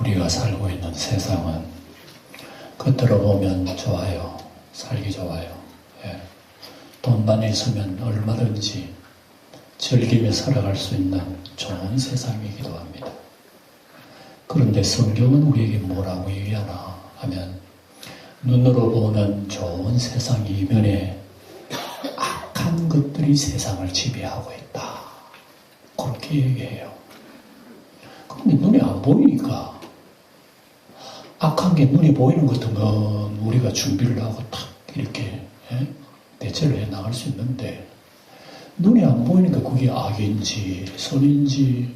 우리가 살고 있는 세상은 겉으로 보면 좋아요. 살기 좋아요. 예. 돈만 있으면 얼마든지 즐기며 살아갈 수 있는 좋은 세상이기도 합니다. 그런데 성경은 우리에게 뭐라고 얘기하나 하면 눈으로 보는 좋은 세상 이면에 악한 것들이 세상을 지배하고 있다. 그렇게 얘기해요. 그런데 눈에 안 보이니까 악한 게 눈에 보이는 것들은 우리가 준비를 하고 탁 이렇게 대처를 해 나갈 수 있는데 눈에 안 보이니까 그게 악인지 선인지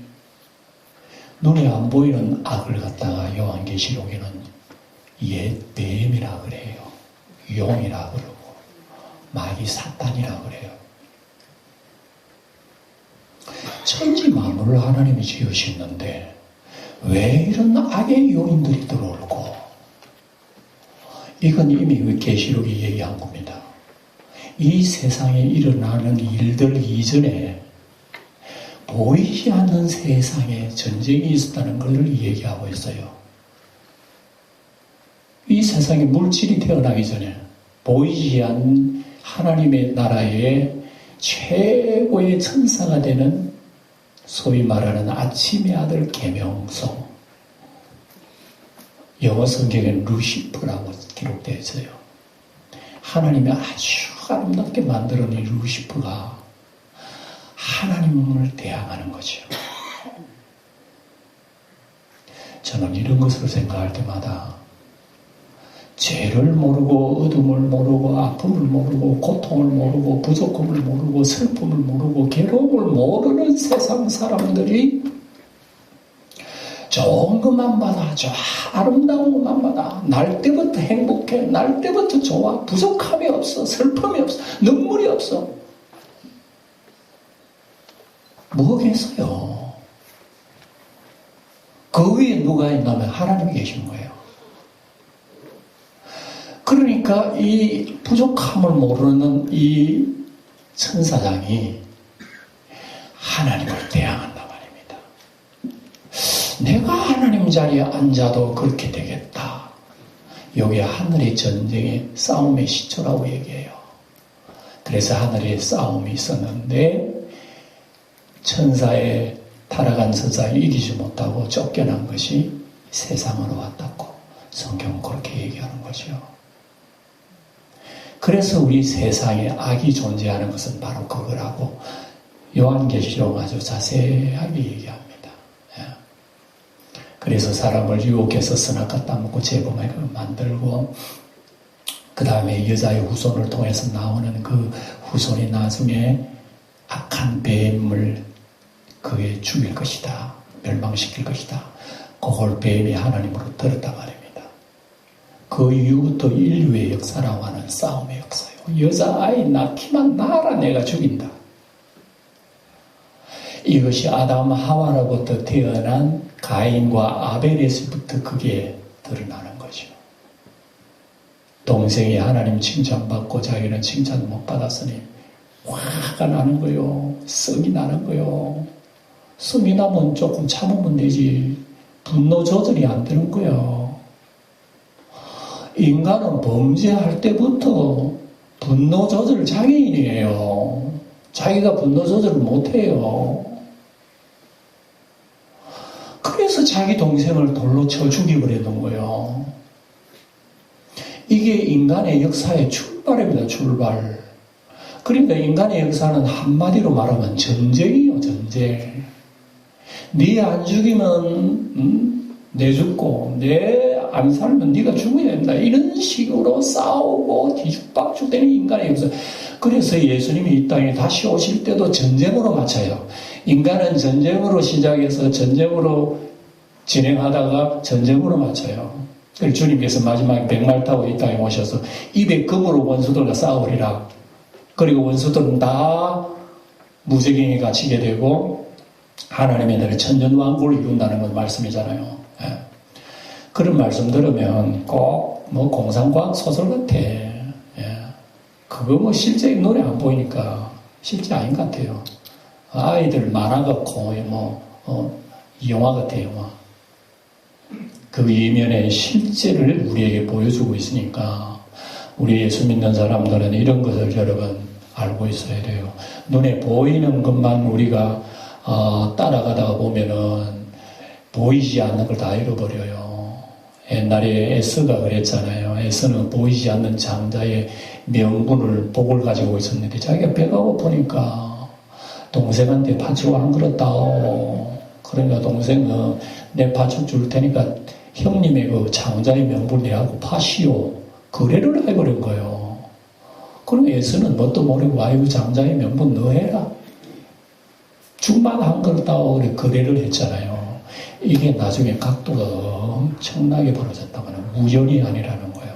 눈에 안 보이는 악을 갖다가 요한계시록에는 옛 뱀이라 그래요. 용이라 그러고 마귀 사탄이라 그래요. 천지 만물을 하나님이 지으셨는데 왜 이런 악의 요인들이 들어올고 이건 이미 계시록이 얘기한 겁니다. 이 세상에 일어나는 일들 이전에 보이지 않는 세상에 전쟁이 있었다는 것을 얘기하고 있어요. 이 세상에 물질이 태어나기 전에 보이지 않는 하나님의 나라의 최고의 천사가 되는 소위 말하는 아침의 아들 계명성, 영어 성경에는 루시퍼라고 기록되어 있어요. 하나님이 아주 아름답게 만들어낸 이 루시퍼가 하나님을 대항하는 거죠. 저는 이런 것을 생각할 때마다 죄를 모르고 어둠을 모르고 아픔을 모르고 고통을 모르고 부족함을 모르고 슬픔을 모르고 괴로움을 모르는 세상 사람들이 좋은 것만 받아, 좋아, 아름다운 것만 받아, 날 때부터 행복해, 날 때부터 좋아, 부족함이 없어, 슬픔이 없어, 눈물이 없어. 뭐겠어요? 그 위에 누가 있냐면 하나님이 계신 거예요. 그러니까 이 부족함을 모르는 이 천사장이 하나님을 대항한단 말입니다. 내가 하나님 자리에 앉아도 그렇게 되겠다. 여기 하늘의 전쟁의 싸움의 시초라고 얘기해요. 그래서 하늘에 싸움이 있었는데 천사의 타락한 천사를 이기지 못하고 쫓겨난 것이 세상으로 왔다고 성경은 그렇게 얘기하는 거죠. 그래서 우리 세상에 악이 존재하는 것은 바로 그거라고 요한계시록 아주 자세하게 얘기합니다. 그래서 사람을 유혹해서 선악과 따먹고 재범하게 만들고 그 다음에 여자의 후손을 통해서 나오는 그 후손이 나중에 악한 뱀을 그게 죽일 것이다. 멸망시킬 것이다. 그걸 뱀이 하나님으로 들었단 말입니다. 그 이후부터 인류의 역사라고 하는 싸움의 역사예요. 여자아이 낳기만 나라 내가 죽인다. 이것이 아담 하와로부터 태어난 가인과 아벨에서부터 그게 드러나는 거죠. 동생이 하나님 칭찬받고 자기는 칭찬 못 받았으니 화가 나는 거요. 성이 나는 거요. 성이 나면 조금 참으면 되지. 분노 조절이 안 되는 거요. 인간은 범죄할 때부터 분노 조절 장애인이에요. 자기가 분노 조절을 못해요. 그래서 자기 동생을 돌로 쳐 죽여버리는 거예요. 이게 인간의 역사의 출발입니다. 출발. 그러니까 인간의 역사는 한마디로 말하면 전쟁이에요. 전쟁. 네 안 죽이면 내 죽고 내 안 살면 네가 죽어야 된다. 이런 식으로 싸우고 뒤죽박죽되는 인간의 역사. 그래서 예수님이 이 땅에 다시 오실 때도 전쟁으로 마쳐요. 인간은 전쟁으로 시작해서 전쟁으로 진행하다가 전쟁으로 마쳐요. 그래서 주님께서 마지막에 백말 타고 이 땅에 오셔서 입에 금으로 원수들과 싸우리라. 그리고 원수들은 다 무적행에 갇히게 되고 하나님의 나라의 천년왕국을 이룬다는 건 말씀이잖아요. 그런 말씀 들으면 꼭 뭐 공상과학 소설 같아. 그거 뭐 실제 눈에 안 보이니까 실제 아닌 것 같아요. 아이들 만화 같고 뭐 영화 같아요. 영화. 그 이면의 실제를 우리에게 보여주고 있으니까 우리 예수 믿는 사람들은 이런 것을 여러분 알고 있어야 돼요. 눈에 보이는 것만 우리가 따라가다가 보면은 보이지 않는 걸 다 잃어버려요. 옛날에 에스가 그랬잖아요. 에스는 보이지 않는 장자의 명분을 복을 가지고 있었는데 자기가 배가 고프니까 동생한테 팥죽 한 그릇 다오. 그러니까 동생은 내 팥죽 줄 테니까 형님의 그 장자의 명분 내하고 파시오. 거래를 해버린 거예요. 그럼 에스는 뭣도 모르고 아이고 장자의 명분 너 해라. 죽만 한 그릇 다오. 그래 거래를 했잖아요. 이게 나중에 각도가 엄청나게 벌어졌다면 우연이 아니라는 거예요.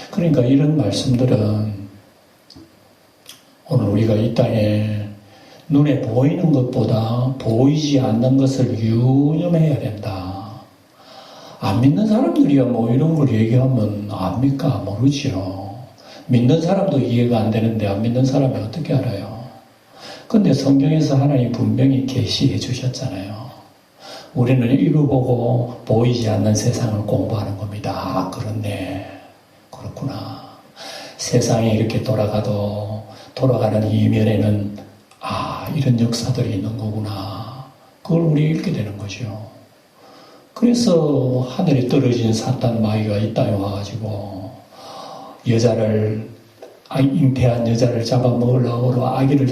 그러니까 이런 말씀들은 오늘 우리가 이 땅에 눈에 보이는 것보다 보이지 않는 것을 유념해야 된다. 안 믿는 사람들이야 뭐 이런 걸 얘기하면 압니까? 모르죠. 믿는 사람도 이해가 안 되는데 안 믿는 사람이 어떻게 알아요? 근데 성경에서 하나님 분명히 계시해 주셨잖아요. 우리는 읽어보고 보이지 않는 세상을 공부하는 겁니다. 그렇네. 그렇구나. 세상이 이렇게 돌아가도 돌아가는 이면에는 이런 역사들이 있는 거구나. 그걸 우리 읽게 되는 거죠. 그래서 하늘에 떨어진 사탄 마귀가 이 땅에 와가지고 여자를 잉태한 여자를 잡아먹으려고 아기를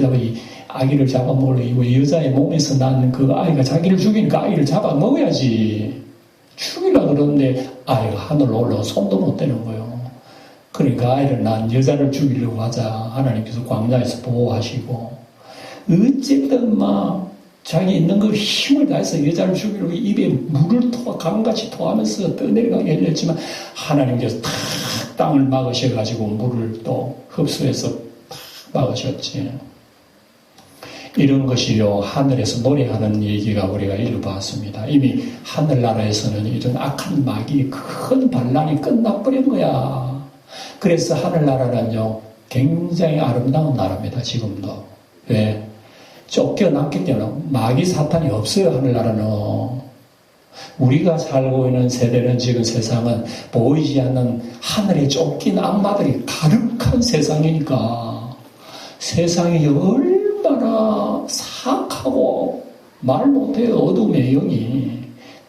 잡아먹으려고 여자의 몸에서 난 그 아이가 자기를 죽이니까 아이를 잡아먹어야지. 죽이려고 그러는데 아이가 하늘로 올라가 손도 못 대는 거예요. 그러니까 아이를 낳은 여자를 죽이려고 하자 하나님께서 광야에서 보호하시고 어쨌든 자기 있는 그 힘을 다해서 여자를 죽이려고 입에 물을 강같이 토하면서 떠내려가게 했지만 하나님께서 탁 땅을 막으셔가지고 물을 또 흡수해서 탁 막으셨지. 이런 것이요 하늘에서 노래하는 얘기가 우리가 읽어봤습니다. 이미 하늘나라에서는 이런 악한 마귀 큰 반란이 끝나버린 거야. 그래서 하늘나라는요 굉장히 아름다운 나라입니다. 지금도. 왜? 쫓겨났기 때문에 마귀 사탄이 없어요. 하늘나라는. 우리가 살고 있는 세대는 지금 세상은 보이지 않는 하늘에 쫓긴 악마들이 가득한 세상이니까 세상이 얼마나 사악하고 말 못해요. 어둠의 영이.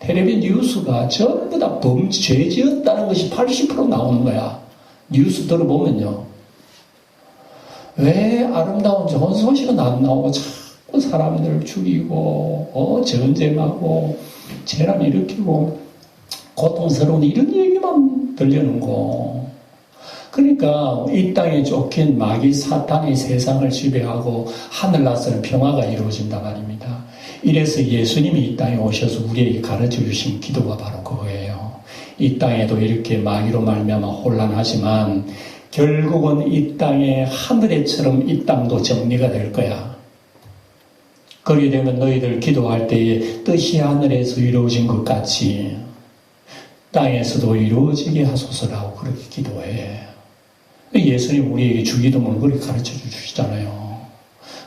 텔레비 뉴스가 전부 다 죄 지었다는 것이 80% 나오는 거야. 뉴스 들어보면요. 왜 아름다운 좋은 소식은 안 나오고 자꾸 사람들을 죽이고 전쟁하고 재난 일으키고 고통스러운 이런 얘기만 들리는 거. 그러니까 이 땅에 쫓긴 마귀 사탄이 세상을 지배하고 하늘나라에서는 평화가 이루어진단 말입니다. 이래서 예수님이 이 땅에 오셔서 우리에게 가르쳐 주신 기도가 바로 그거예요. 이 땅에도 이렇게 마귀로 말미암아 혼란하지만 결국은 이 땅에 하늘에처럼 이 땅도 정리가 될 거야. 그렇게 되면 너희들 기도할 때에 뜻이 하늘에서 이루어진 것 같이 땅에서도 이루어지게 하소서라고 그렇게 기도해. 예수님 우리에게 주기도문을 그렇게 가르쳐 주시잖아요.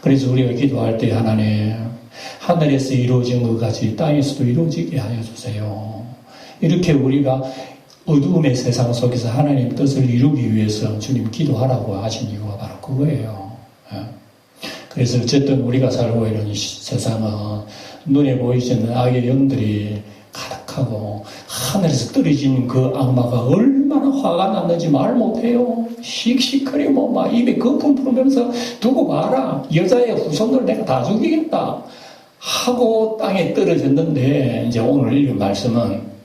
그래서 우리가 기도할 때 하나님 하늘에서 이루어진 것 같이 땅에서도 이루어지게 하여 주세요. 이렇게 우리가 어두움의 세상 속에서 하나님 뜻을 이루기 위해서 주님 기도하라고 하신 이유가 바로 그거예요. 그래서 어쨌든 우리가 살고 있는 세상은 눈에 보이지 않는 악의 영들이 가득하고 하늘에서 떨어진 그 악마가 얼마나 화가 났는지 말 못해요. 씩씩거리고 막 입에 거품 풀면서 두고 봐라. 여자의 후손들 내가 다 죽이겠다 하고 땅에 떨어졌는데 이제 오늘 읽은 말씀은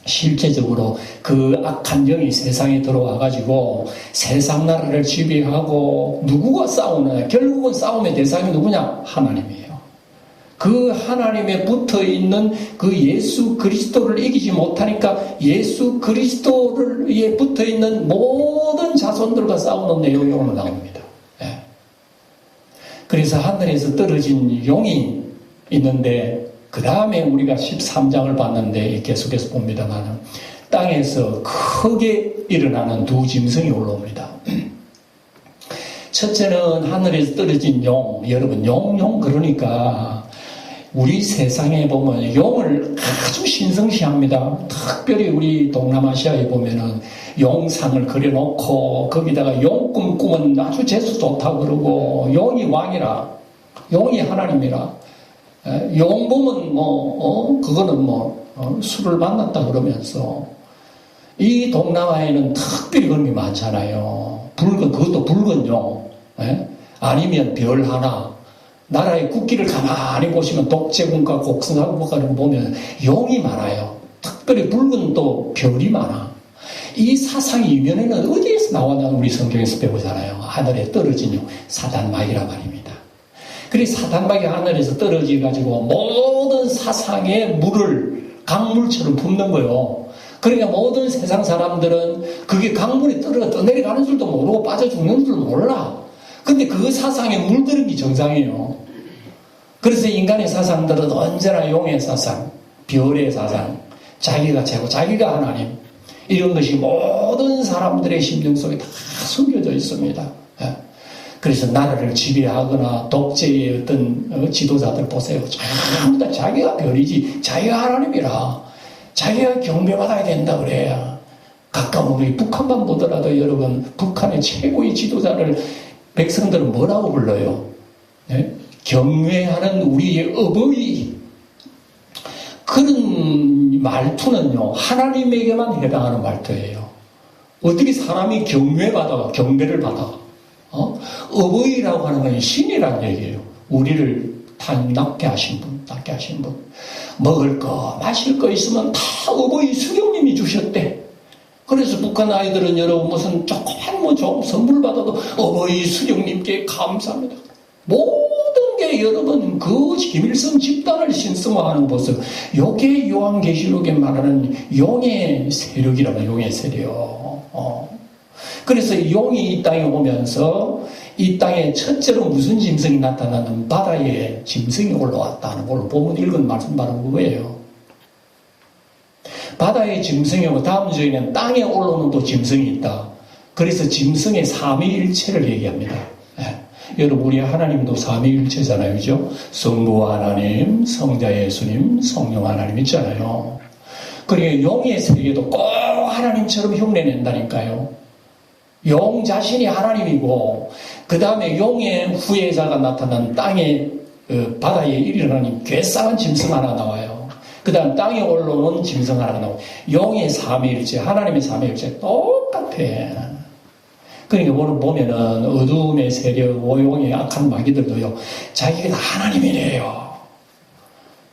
실제적으로 그 악한 영이 세상에 들어와가지고 세상 나라를 지배하고 누구가 싸우느냐? 결국은 싸움의 대상이 누구냐? 하나님이에요. 그 하나님에 붙어있는 그 예수 그리스도를 이기지 못하니까 예수 그리스도에 붙어있는 모든 자손들과 싸우는 내용이 오늘 나옵니다. 그래서 하늘에서 떨어진 용이 있는데 그 다음에 우리가 13장을 봤는데 계속해서 봅니다만 땅에서 크게 일어나는 두 짐승이 올라옵니다. 첫째는 하늘에서 떨어진 용. 여러분 용 그러니까 우리 세상에 보면 용을 아주 신성시합니다. 특별히 우리 동남아시아에 보면은 용상을 그려놓고 거기다가 용꿈 꾸면 아주 재수 좋다고 그러고 용이 왕이라, 용이 하나님이라, 용 보면 그거는 술을 만났다 그러면서 이 동남아에는 특별히 그런 게 많잖아요. 그것도 붉은 용, 아니면 별 하나. 나라의 국기를 가만히 보시면 독재군과 곡성군가를 보면 용이 많아요. 특별히 붉은 또 별이 많아. 이 사상이 이면에는 어디에서 나왔냐면 우리 성경에서 배우잖아요. 하늘에 떨어진 용, 사단마귀라 말입니다. 그래서 사단마귀 하늘에서 떨어져가지고 모든 사상에 물을 강물처럼 붓는 거예요. 그러니까 모든 세상 사람들은 그게 강물에 떠내려가는 줄도 모르고 빠져 죽는 줄 몰라. 근데 그 사상에 물드는 게 정상이에요. 그래서 인간의 사상들은 언제나 용의 사상, 별의 사상, 자기가 최고, 자기가 하나님, 이런 것이 모든 사람들의 심정 속에 다 숨겨져 있습니다. 그래서 나라를 지배하거나 독재의 어떤 지도자들 보세요. 전부 다 자기가 별이지, 자기가 하나님이라, 자기가 경배받아야 된다 그래야. 가까운 우리 북한만 보더라도 여러분, 북한의 최고의 지도자를 백성들은 뭐라고 불러요? 네? 경외하는 우리의 어버이. 그런 말투는요, 하나님에게만 해당하는 말투예요. 어떻게 사람이 경배를 받아? 어버이라고 하는 건 신이라는 얘기예요. 우리를 낳게 하신 분. 먹을 거, 마실 거 있으면 다 어버이 수령님이 주셨대. 그래서 북한 아이들은 여러분 무슨 조그만 좀 선물 받아도 어버이 수령님께 감사합니다. 모든 게 여러분 그 김일성 집단을 신성화하는 모습. 요게 요한계시록에 말하는 용의 세력이라고, 용의 세력. 그래서 용이 이 땅에 오면서 이 땅에 첫째로 무슨 짐승이 나타나는 바다에 짐승이 올라왔다는 걸 보면 읽은 말씀 바로 그거예요. 바다의 짐승이고 다음 주에는 땅에 올라오는 또 짐승이 있다. 그래서 짐승의 삼위일체를 얘기합니다. 여러분 우리 하나님도 삼위일체잖아요. 그죠? 성부 하나님, 성자 예수님, 성령 하나님 있잖아요. 그러니까 용의 세계도 꼭 하나님처럼 흉내낸다니까요. 용 자신이 하나님이고 그 다음에 용의 후예자가 나타난 땅에 바다에 일어나는 괴싸운 짐승 하나 나와요. 그 다음 땅에 올라오는 짐승 하나 나오고 용의 삼위일체, 하나님의 삼위일체 똑같아. 그러니까 보면은 어두움의 세력, 오용의 악한 마귀들도요, 자기가 다 하나님이래요.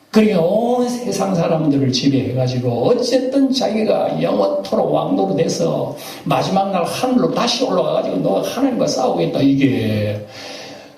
그러니까 온 세상 사람들을 지배해가지고 어쨌든 자기가 영원토록 왕노로 돼서 마지막 날 하늘로 다시 올라가가지고 너가 하나님과 싸우겠다. 이게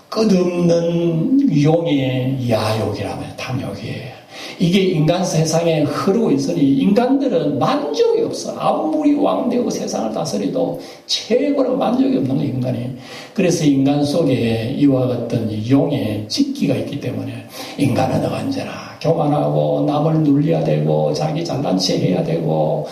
끝없는 용의 야욕이라면 탐욕이에요. 이게 인간 세상에 흐르고 있으니 인간들은 만족이 없어. 아무리 왕되고 세상을 다스려도 최고로 만족이 없는 거 인간이. 그래서 인간 속에 이와 같은 용의 직기가 있기 때문에 인간은 언제나 교만하고 남을 눌려야 되고 자기 잘난 체 해야 되고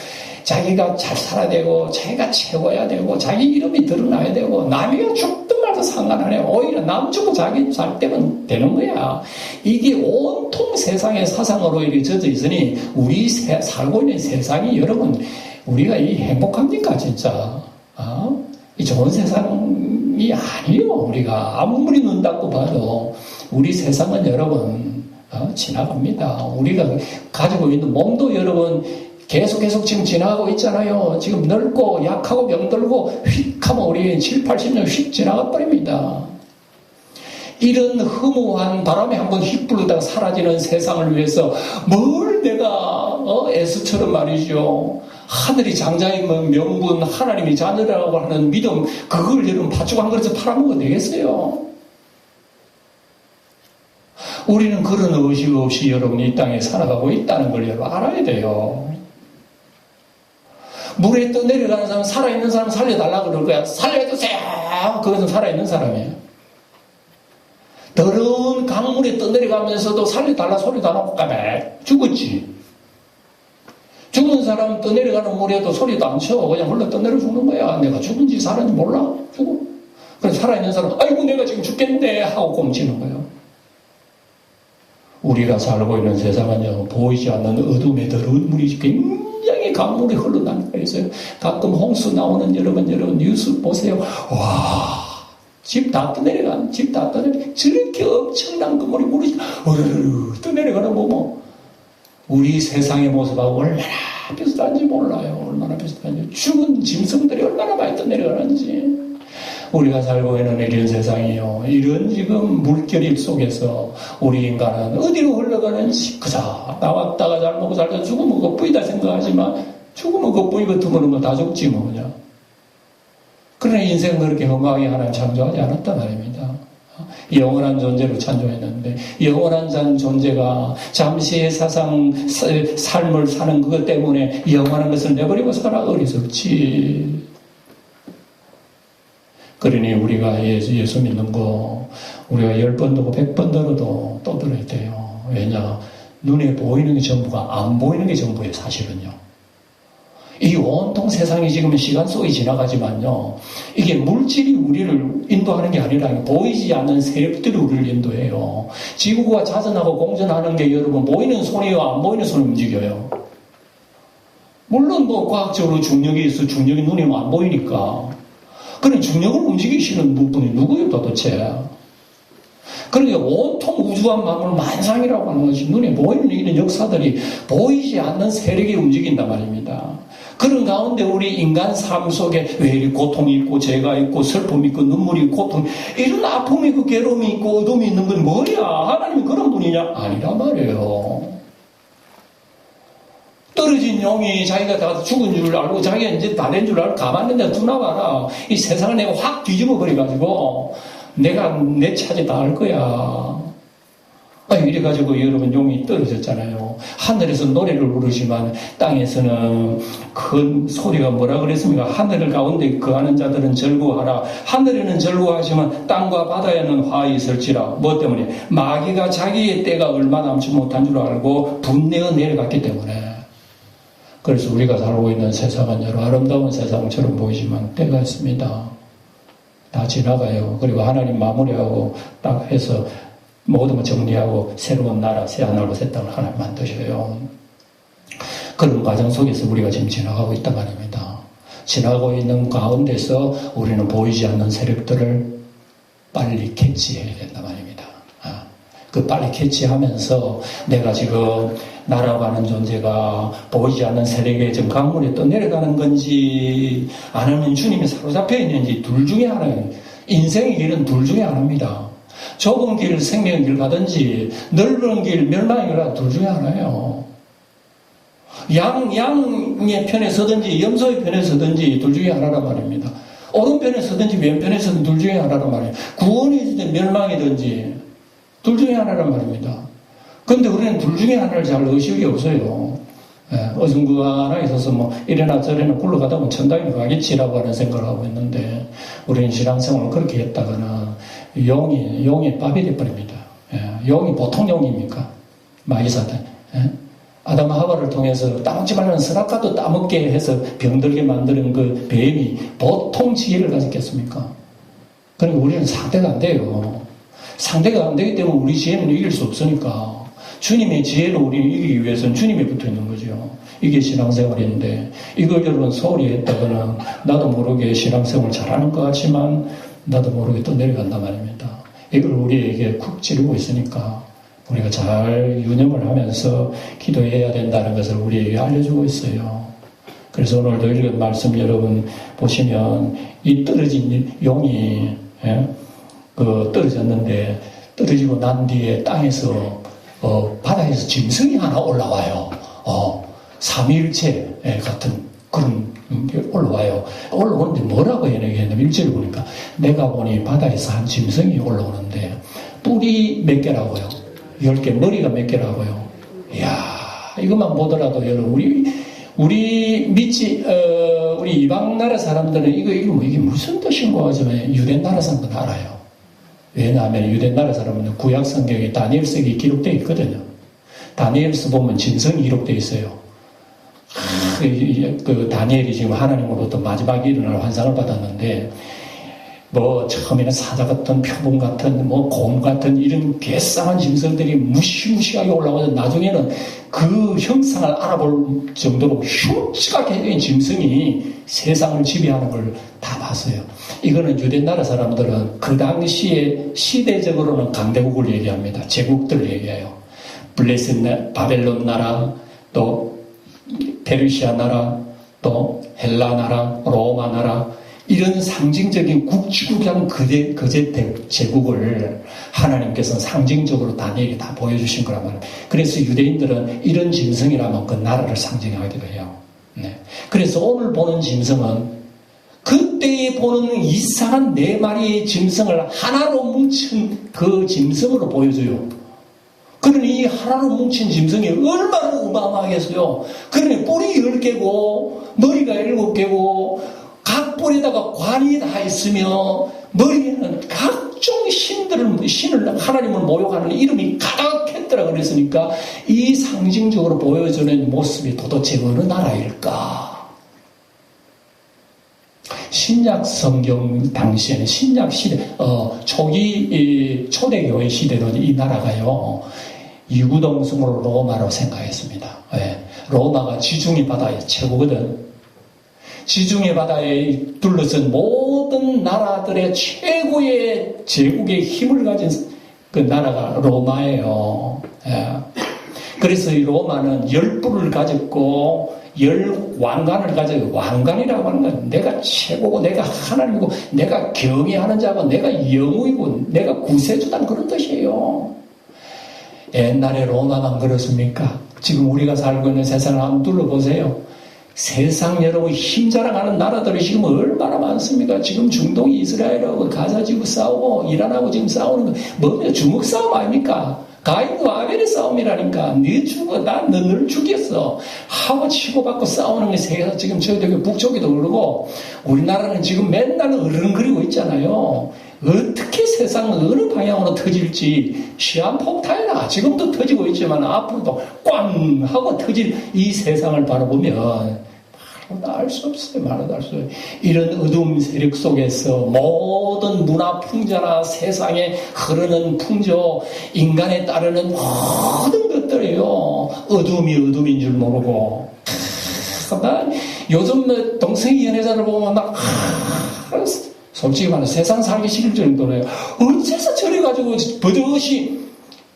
자기가 잘 살아야 되고 자기가 최고야 되고 자기 이름이 드러나야 되고 남이가 죽든 말든 상관 안 해요. 오히려 남 죽고 자기 잘 때면 되는 거야. 이게 온통 세상의 사상으로 이렇게 젖어 있으니 우리 살고 있는 세상이 여러분 우리가 이 행복합니까 진짜? 이 좋은 세상이 아니에요. 우리가 아무리 눈 닫고 봐도 우리 세상은 여러분 지나갑니다. 우리가 가지고 있는 몸도 여러분 계속 지금 지나가고 있잖아요. 지금 늙고 약하고 병들고 휙 하면 우리 7, 80년 휙 지나가 버립니다. 이런 허무한 바람에 한번 휙 불다가 사라지는 세상을 위해서 뭘 내가 에스처럼 말이죠. 하늘이 장자인 명분 하나님이 자녀라고 하는 믿음 그걸 여러분 팥죽 한 그릇에 팔아먹어도 되겠어요? 우리는 그런 의식 없이 여러분 이 땅에 살아가고 있다는 걸 여러분 알아야 돼요. 물에 떠내려가는 사람, 살아있는 사람 살려달라고 그럴 거야. 살려주세요! 그것은 살아있는 사람이에요. 더러운 강물에 떠내려가면서도 살려달라 소리도 안 하고 까매 죽었지. 죽은 사람 떠내려가는 물에도 소리도 안 쳐. 그냥 흘러 떠내려 죽는 거야. 내가 죽은지 살았는지 몰라. 죽어. 그래서 살아있는 사람, 아이고 내가 지금 죽겠는데 하고 꼼치는 거예요. 우리가 살고 있는 세상은요, 보이지 않는 어둠의 더러운 굉장히 강물이 흘러다니고 있어요. 가끔 홍수 나오는 여러분 뉴스 보세요. 와, 집 다 떠내려간, 저렇게 엄청난 그 물이 어르르 떠내려가는 뭐, 우리 세상의 모습하고 얼마나 비슷한지 몰라요. 얼마나 비슷한지. 죽은 짐승들이 얼마나 많이 떠내려가는지. 우리가 살고 있는 이런 세상이요. 이런 지금 물결 속에서 우리 인간은 어디로 흘러가는지 그저 나왔다가 잘 먹고 살다 죽으면 그것뿐이다 생각하지만 죽으면 그것뿐이 같으면 뭐 다 죽지 뭐 그냥. 그러나 인생은 그렇게 건강하게 하나님 창조하지 않았단 말입니다. 영원한 존재로 창조했는데 영원한 존재가 잠시의 삶을 사는 그것 때문에 영원한 것을 내버리고 살아 어리석지. 그러니 우리가 예수 믿는 거 우리가 10번 들고 100번 들어도 또 들어야 돼요. 왜냐? 눈에 보이는 게 전부가 안 보이는 게 전부예요. 사실은요. 이 온통 세상이 지금 시간 속에 지나가지만요. 이게 물질이 우리를 인도하는 게 아니라 보이지 않는 세력들이 우리를 인도해요. 지구가 자전하고 공전하는 게 여러분 보이는 손이요 안 보이는 손이 움직여요. 물론 뭐 과학적으로 중력이 있어 중력이 눈에 안 보이니까. 그런 중력을 움직이시는 부분이 누구예요 도대체? 그러니까 온통 우주한 만물 만상이라고 하는 것이 눈에 보이는 이런 역사들이 보이지 않는 세력이 움직인단 말입니다. 그런 가운데 우리 인간 삶 속에 왜 이리 고통이 있고 죄가 있고 슬픔이 있고 눈물이 있고 고통 이런 아픔이 있고 괴로움이 있고 어둠이 있는 건 뭐야? 하나님이 그런 분이냐? 아니란 말이에요. 떨어진 용이 자기가 다 죽은 줄 알고 자기가 이제 다 된 줄 알고 가만히 두나 봐라. 이 세상을 내가 확 뒤집어 버려가지고 내가 내 차지 다 할 거야. 이래가지고 여러분 용이 떨어졌잖아요. 하늘에서 노래를 부르지만 땅에서는 큰 소리가 뭐라 그랬습니까? 하늘 가운데 거하는 자들은 즐거워하라. 하늘에는 즐거워하지만 땅과 바다에는 화가 있을지라. 뭐 때문에? 마귀가 자기의 때가 얼마 남지 못한 줄 알고 분내어 내려갔기 때문에. 그래서 우리가 살고 있는 세상은 여러 아름다운 세상처럼 보이지만 때가 있습니다. 다 지나가요. 그리고 하나님 마무리하고 딱 해서 모든 걸 정리하고 새로운 나라, 새하늘과 새 땅을 하나님 만드셔요. 그런 과정 속에서 우리가 지금 지나가고 있단 말입니다. 지나가고 있는 가운데서 우리는 보이지 않는 세력들을 빨리 캐치해야 된단 말입니다. 그 빨리 캐치하면서 내가 지금 날아가는 존재가 보이지 않는 세력에 지금 강물에 떠내려가는 건지 아니면 주님이 사로잡혀 있는지 둘 중에 하나예요. 인생의 길은 둘 중에 하나입니다. 좁은 길, 생명의 길 가든지 넓은 길, 멸망의 길 가든지 둘 중에 하나예요. 양의 편에 서든지 염소의 편에 서든지 둘 중에 하나란 말입니다. 오른편에 서든지 왼편에 서든지 둘 중에 하나란 말이에요. 구원이든지 멸망이든지 둘 중에 하나란 말입니다. 그런데 우리는 둘 중에 하나를 잘 의식이 없어요. 어떤 그 하나 있어서 뭐 이래나 저래나 굴러가다 보면 천당에 가겠지라고 하는 생각을 하고 있는데 우리는 신앙생활을 그렇게 했다가는 용이 밥이 돼버립니다. 용이 보통 용입니까? 마귀사탄. 아담 하와를 통해서 따먹지 말라는 선악과도 따먹게 해서 병들게 만드는 그 뱀이 보통 지혜를 가졌겠습니까? 그러니까 우리는 상대가 안 돼요. 상대가 안 되기 때문에 우리 지혜는 이길 수 없으니까 주님의 지혜로 우리는 이기기 위해서는 주님에 붙어 있는 거죠. 이게 신앙생활인데 이걸 여러분 소홀히 했다거나 나도 모르게 신앙생활 잘하는 것 같지만 나도 모르게 또 내려간단 말입니다. 이걸 우리에게 쿡 찌르고 있으니까 우리가 잘 유념을 하면서 기도해야 된다는 것을 우리에게 알려주고 있어요. 그래서 오늘도 읽은 말씀 여러분 보시면 이 떨어진 용이 떨어졌는데 떨어지고 난 뒤에 땅에서 바다에서 짐승이 하나 올라와요. 삼위일체 같은 그런 게 올라와요. 올라오는데 뭐라고 해내겠냐면 일절을 보니까 내가 보니 바다에서 한 짐승이 올라오는데 뿔이 몇 개라고요? 10개, 머리가 몇 개라고요? 이야, 이것만 보더라도 여러분 우리 이방 나라 사람들은 이게 무슨 뜻인가 하지만 유대 나라 사람들은 알아요. 왜냐하면 유대 나라 사람은 구약 성경에 다니엘서에 기록되어 있거든요. 다니엘서 보면 짐승이 기록되어 있어요. 그 다니엘이 지금 하나님으로부터 마지막에 일어날 환상을 받았는데 뭐 처음에는 사자 같은 표범 같은 뭐 곰 같은 이런 괴상한 짐승들이 무시무시하게 올라오서 나중에는 그 형상을 알아볼 정도로 흉측하게 된 짐승이 세상을 지배하는 걸 다 봤어요. 이거는 유대 나라 사람들은 그 당시에 시대적으로는 강대국을 얘기합니다. 제국들을 얘기해요. 블레셋 바벨론 나라, 또 페르시아 나라, 또 헬라 나라, 로마 나라, 이런 상징적인 국주국한 거제 제국을 하나님께서는 상징적으로 다니엘이 다 보여주신 거란 말이에요. 그래서 유대인들은 이런 짐승이라면 그 나라를 상징하기도 해요. 네. 그래서 오늘 보는 짐승은 그때에 보는 이상한 4마리의 짐승을 하나로 뭉친 그 짐승으로 보여줘요. 그러니 이 하나로 뭉친 짐승이 얼마나 어마어마하겠어요. 그러니 뿔이 10개고 머리가 7개고 각 뿔에다가 관이 다 있으며 머리에는 각종 신을 하나님을 모욕하는 이름이 가득했더라 그랬으니까 이 상징적으로 보여주는 모습이 도대체 어느 나라일까? 신약 성경 당시에는 신약 시대, 초대교회 시대는 이 나라가요, 이구동성으로 로마로 생각했습니다. 네. 로마가 지중해 바다의 최고거든. 지중해 바다에 둘러싼 모든 나라들의 최고의 제국의 힘을 가진 그 나라가 로마예요. 예. 그래서 이 로마는 10뿔을 가졌고 10왕관을 가지고, 왕관이라고 하는 건 내가 최고고 내가 하나님이고 내가 경외하는 자고 내가 영웅이고 내가 구세주다 그런 뜻이에요. 옛날에 로마만 그렇습니까? 지금 우리가 살고 있는 세상을 한번 둘러보세요. 세상 여러분 힘자랑하는 나라들이 지금 얼마나 많습니까? 지금 중동이 이스라엘하고 가자지구 싸우고 이란하고 지금 싸우는 거 뭐냐? 주먹 싸움 아닙니까? 가인과 아벨의 싸움이라니까. 네 죽어, 너를 죽였어 하고 치고받고 싸우는 게 세계에서 지금 저희 북쪽에도 그러고 우리나라는 지금 맨날 어른거리고 있잖아요. 어떻게 세상 어느 방향으로 터질지 시한폭탄이나 지금도 터지고 있지만 앞으로도 꽝 하고 터질 이 세상을 바라보면 말로도 알 수 없어요. 말로도 알 수 없어요. 이런 어두운 세력 속에서 모든 문화 풍자나 세상에 흐르는 풍조, 인간에 따르는 모든 것들이요, 어둠이 어둠인 줄 모르고. 요즘 동성애 연애자를 보면 막 솔직히 말해 세상 살기 싫을 정도로요. 어째서 저래가지고 버젓이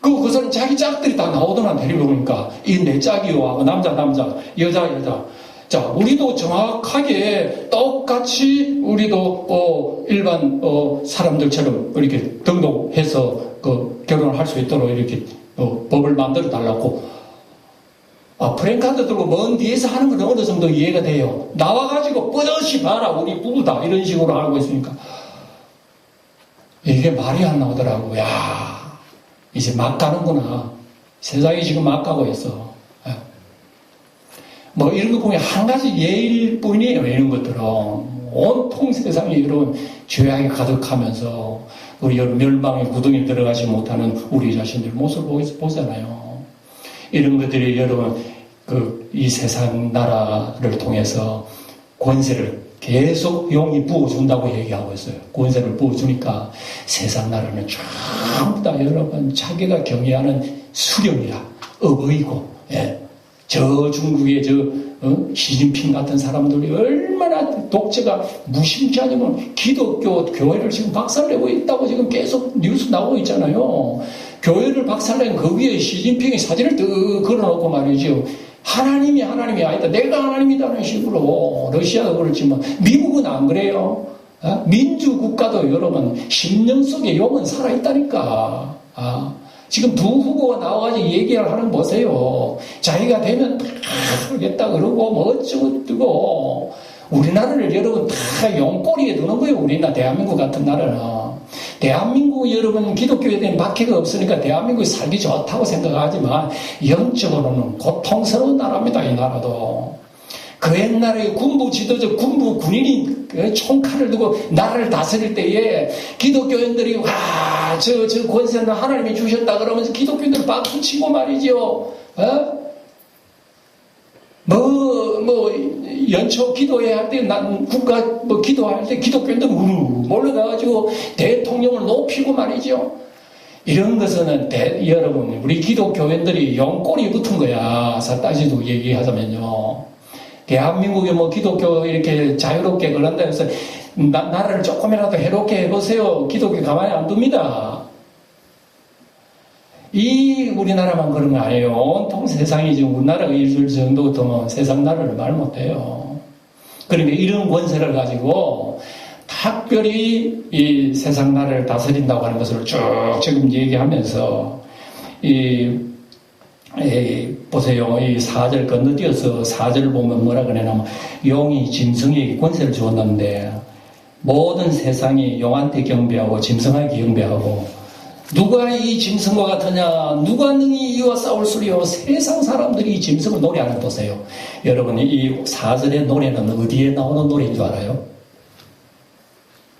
그 사람 자기 짝들이 다 나오더나 데리고 오니까 이 내 짝이요 하고 남자 여자. 자, 우리도 정확하게 똑같이 우리도 일반 사람들처럼 이렇게 등록해서 결혼을 할 수 있도록 이렇게 법을 만들어 달라고. 프랜카드 들고 먼 뒤에서 하는 건 어느 정도 이해가 돼요. 나와가지고 뻗어시 봐라 우리 부부다 이런 식으로 알고 있으니까 이게 말이 안 나오더라고. 야, 이제 막 가는구나. 세상이 지금 막 가고 있어. 뭐 이런 거 보면 한 가지 예일 뿐이에요. 이런 것들은 온통 세상에 여러분 죄악이 가득하면서 우리 멸망의 구덩이에 들어가지 못하는 우리 자신들 모습을 보잖아요. 이런 것들이 여러분 이 세상 나라를 통해서 권세를 계속 용이 부어준다고 얘기하고 있어요. 권세를 부어주니까 세상 나라는 전부 다 여러분 자기가 경외하는 수령이라 어버이고, 예. 저 중국의 시진핑 같은 사람들이 얼마나 독재가 무심자냐면 기독교 교회를 지금 박살내고 있다고 지금 계속 뉴스 나오고 있잖아요. 교회를 박살낸 그 위에 시진핑의 사진을 뜩 걸어놓고 말이죠. 하나님이 아니다. 내가 하나님이다는 식으로. 러시아도 그렇지만 미국은 안 그래요. 민주국가도 여러분 10년 속에 용은 살아있다니까. 지금 두 후보가 나와가지고 얘기를 하는 거 보세요. 자기가 되면 다 하겠다 그러고 뭐 어쩌고 뜨고. 우리나라를 여러분 다 용꼬리에 두는 거예요. 우리나라 대한민국 같은 나라는. 대한민국 여러분 기독교에 대한 박해가 없으니까 대한민국이 살기 좋다고 생각하지만 영적으로는 고통스러운 나라입니다. 이 나라도. 그 옛날에 군부 지도자, 군인이 총칼을 두고 나라를 다스릴 때에 기독교인들이 저 권세는 하나님이 주셨다 그러면서 기독교인들 박수치고 말이죠. 연초 기도회 할 때, 난 국가 뭐 기도할 때 기독교인들 몰려가가지고 대통령을 높이고 말이죠. 이런 것은 여러분, 우리 기독교인들이 용꼬리 붙은 거야. 따지도 얘기하자면요. 대한민국에 뭐 기독교 이렇게 자유롭게 그런다 해서 나라를 조금이라도 해롭게 해보세요. 기독교 가만히 안 둡니다. 이 우리나라만 그런 거 아니에요. 온통 세상이 지금 우리나라가 이럴 정도 같으면 세상 나라를 말 못해요. 그러니까 이런 권세를 가지고 각별히 이 세상 나라를 다스린다고 하는 것을 쭉 지금 얘기하면서 보세요. 이 4절 건너뛰어서 4절을 보면 뭐라 그러냐면 용이 짐승에게 권세를 주었는데 모든 세상이 용한테 경배하고 짐승에게 경배하고 누가 이 짐승과 같으냐? 누가 능히 이와 싸울수리요? 세상 사람들이 이 짐승을 노래하는 거 보세요. 여러분, 이 4절의 노래는 어디에 나오는 노래인 줄 알아요?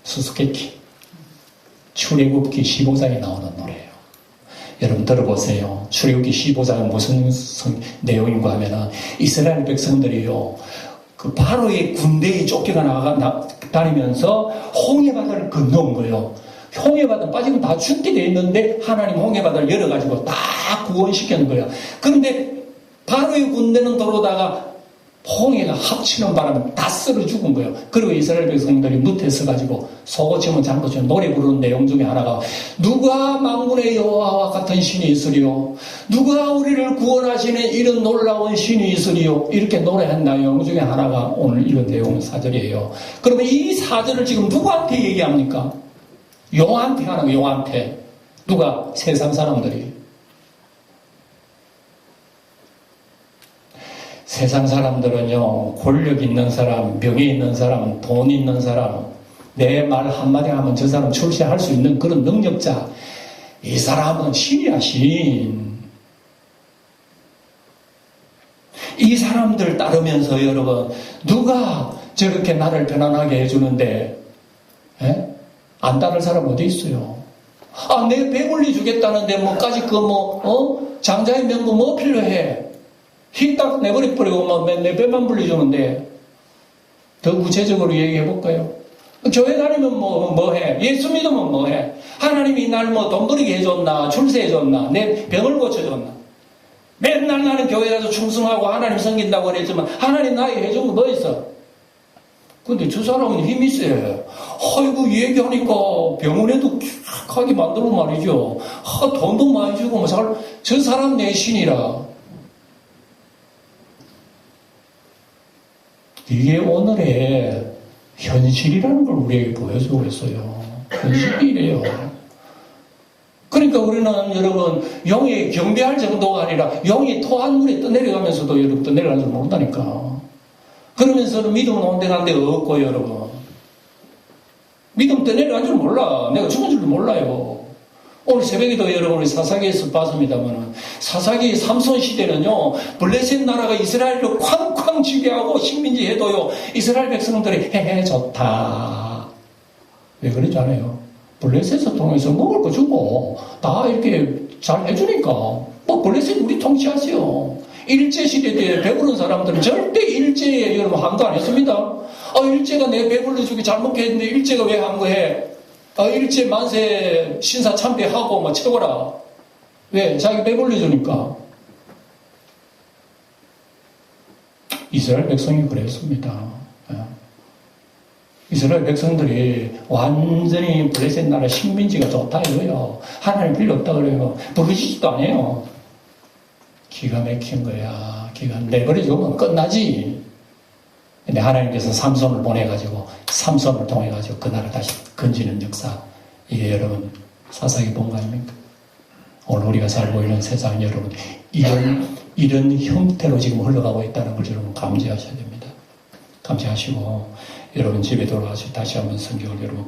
수수께끼. 출애굽기 15장에 나오는 노래예요. 여러분 들어보세요. 출애굽기 15장은 무슨 내용인가 하면은 이스라엘 백성들이요. 그 바로의 군대에 쫓겨가 다니면서 홍해바다를 건너온 거예요. 홍해바다 빠지면 다 죽게 돼 있는데 하나님 홍해바다를 열어가지고 다 구원시키는 거야. 그런데 바로의 군대는 들어오다가 홍해가 합치는 바람에 다 썰어 죽은 거예요. 그리고 이스라엘 백성들이 무태 서가지고 속고치면 장고치면 노래 부르는 내용 중에 하나가 누가 만군의 여호와와 같은 신이 있으리요? 누가 우리를 구원하시는 이런 놀라운 신이 있으리요? 이렇게 노래한 내용 중에 하나가 오늘 이런 내용 4절이에요. 그러면 이 4절을 지금 누구한테 얘기합니까? 용한테 하는 거예요. 용한테. 누가? 세상 사람들이. 세상 사람들은요, 권력 있는 사람, 명예 있는 사람, 돈 있는 사람, 내 말 한마디 하면 저 사람 출세할 수 있는 그런 능력자. 이 사람은 신이야, 신. 이 사람들 따르면서 여러분, 누가 저렇게 나를 편안하게 해주는데, 에? 안 따를 사람 어디 있어요? 아, 내 배불리 주겠다는데 뭐까지 장자의 명분 뭐 필요해? 휙딱 내버려버리고 내 배만 불리주는데 더 구체적으로 얘기해 볼까요? 교회 다니면 뭐 해? 예수 믿으면 뭐 해? 하나님이 날 뭐 돈 벌이게 해줬나? 출세해줬나? 내 병을 고쳐줬나? 맨날 나는 교회 가서 충성하고 하나님 섬긴다고 그랬지만 하나님 나에게 해준 거 뭐 있어? 근데 저 사람은 힘이 세. 아이고, 얘기하니까 병원에도 쾌하게 만들고 말이죠. 돈도 많이 주고, 저 사람 내 신이라. 이게 오늘의 현실이라는 걸 우리에게 보여주고 있어요. 현실이래요. 그러니까 우리는 여러분, 용이 경배할 정도가 아니라 용이 토한 물에 떠내려가면서도 여러분 떠내려가는 줄 모른다니까. 그러면서는 믿음은 온데간데 없고 여러분. 믿음 떠내려간 줄 몰라. 내가 죽은 줄도 몰라요. 오늘 새벽에도 여러분이 사사기에서 봤습니다만 사사기 삼손 시대는요. 블레셋 나라가 이스라엘을 쾅쾅 지배하고 식민지 해도요. 이스라엘 백성들이 헤헤 좋다. 왜 그런지 알아요? 블레셋을 통해서 먹을 거 주고 다 이렇게 잘 해주니까 뭐 블레셋 우리 통치하세요. 일제시대 때 배부른 사람들은 절대 일제에 여러분 항거 안 했습니다. 일제가 내 배불러주기 잘못게 했는데 일제가 왜 항거해? 일제 만세 신사 참배하고 뭐 최고라. 왜? 자기 배불러주니까. 이스라엘 백성이 그랬습니다. 이스라엘 백성들이 완전히 블레셋 나라 식민지가 좋다 이거예요. 하나님 필요 없다 그래요. 부르짖지도 안 해요. 기가 막힌 거야. 내버려주면 끝나지. 근데 하나님께서 삼손을 보내가지고, 삼손을 통해가지고 그 나라 다시 건지는 역사. 이게 여러분, 사사기 본 거 아닙니까? 오늘 우리가 살고 있는 세상 여러분, 이런 형태로 지금 흘러가고 있다는 걸 여러분 감지하셔야 됩니다. 감지하시고, 여러분 집에 돌아가서 다시 한번 성경을 여러분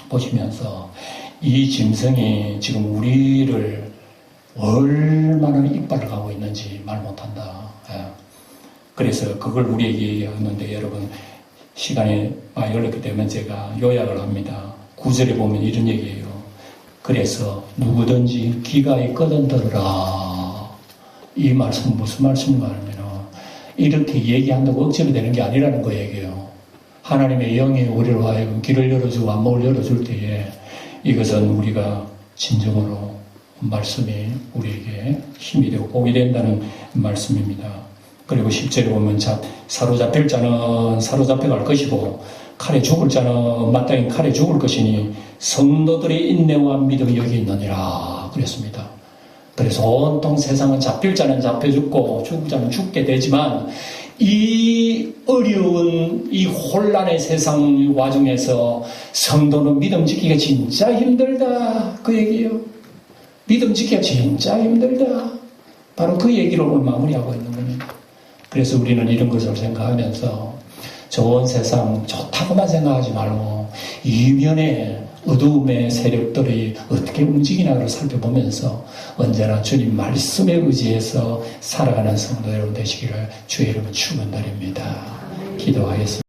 보시면서, 이 짐승이 지금 우리를 얼마나 이빨을 가고 있는지 말 못한다. 그래서 그걸 우리에게 얘기하는데 여러분 시간이 많이 걸렸기 때문에 제가 요약을 합니다. 9절에 보면 이런 얘기예요. 그래서 누구든지 귀가 있거든 들으라. 이 말씀은 무슨 말씀인가 하면 이렇게 얘기한다고 억지로 되는 게 아니라는 거 얘기예요. 하나님의 영이 우리로 하여금 길을 열어주고 안목을 열어줄 때에 이것은 우리가 진정으로 말씀이 우리에게 힘이 되고 복이 된다는 말씀입니다. 그리고 10절에 보면 사로잡힐 자는 사로잡혀갈 것이고 칼에 죽을 자는 마땅히 칼에 죽을 것이니 성도들의 인내와 믿음이 여기 있느니라 그랬습니다. 그래서 온통 세상은 잡힐 자는 잡혀 죽고 죽을 자는 죽게 되지만 이 어려운 이 혼란의 세상 와중에서 성도는 믿음 지키기가 진짜 힘들다 그 얘기예요. 믿음 지키기가 진짜 힘들다. 바로 그 얘기를 오늘 마무리하고 있는 겁니다. 그래서 우리는 이런 것을 생각하면서 좋은 세상 좋다고만 생각하지 말고 이면에 어두움의 세력들이 어떻게 움직이나를 살펴보면서 언제나 주님 말씀에 의지해서 살아가는 성도 여러분 되시기를 주의 이름으로 축원드립니다. 기도하겠습니다.